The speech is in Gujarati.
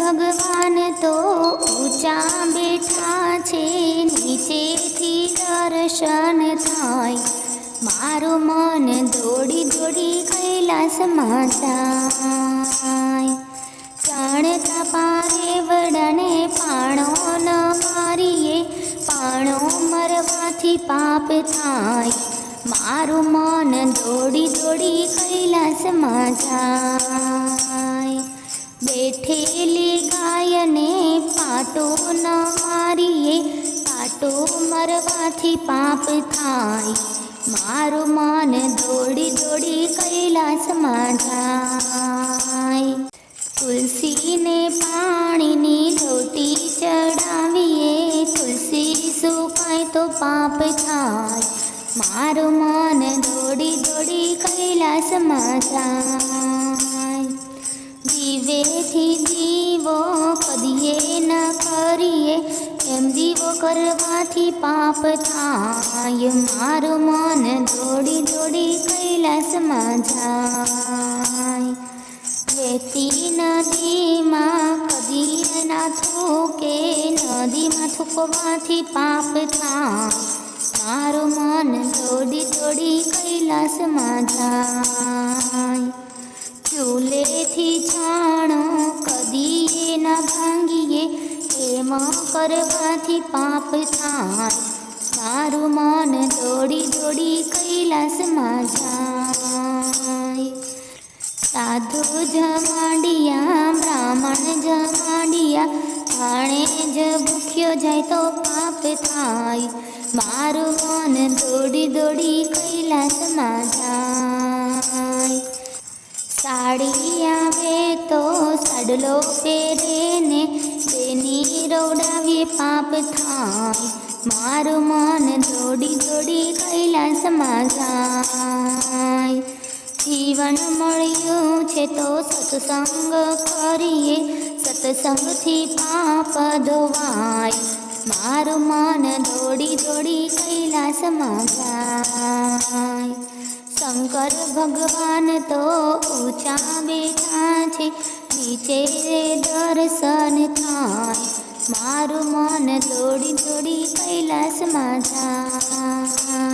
ભગવાન તો ઊંચા બેઠા છે, નીચેથી દર્શન થાય. મારું મન દોડી દોડી કૈલાસમાં જાય. ચણતા પારે વડાને પાણો ન મારીએ, પાણો મરવાથી પાપ થાય. મારું મન દોડી દોડી કૈલાસમાં જાય. બેઠેલી ગાયને પાટો ન મારીએ, પાટો મરવાથી પાપ થાય. મારું મન દોડી દોડી કૈલાસમાં જાય. તુલસીને પાણીની લોટી ચડાવીએ, તુલસી સુકાય તો પાપ થાય. મારું મન દોડી દોડી કૈલાસમાં જાય. દીવેથી દીવો કદીએ ન કરીએ, એમ દીવો કરવાથી પાપ થાય. મારું મન દોડી દોડી કૈલાસમાં જાય. વહેતી નદીમાં કદી ના થૂકે, નદીમાં થૂકવાથી પાપ થાય. મારું મન દોડી દોડી કૈલાસમાં જાય. ચૂલેથી છાણો કદી ના ભાંગીએ, એમ કરવાથી પાપ થાય. મારું મન દોડી દોડી કૈલાસમાં જાય. સાધુ જમાડિયા બ્રાહ્મણ જમાડિયા, ભાણે જ ભૂખ્યો જાય તો પાપ થાય. મારું મન દોડી દોડી કૈલાસમાં જાય. સાડી આવે તો સાડલો પહેરેને, તેની રોડાવીએ પાપ થાય. મારું મન દોડી દોડી કૈલાસમાં જાય. જીવન મળ્યું છે તો સત્સંગ કરીએ, સત્સંગથી પાપ ધોવાય. મારું મન દોડી દોડી કૈલાસમાં જાય. શંકર ભગવાન તો ઊંચા બેઠા છે, નીચે દર્શન થાય. મારું મન દોડી દોડી કૈલાસમાં જાય.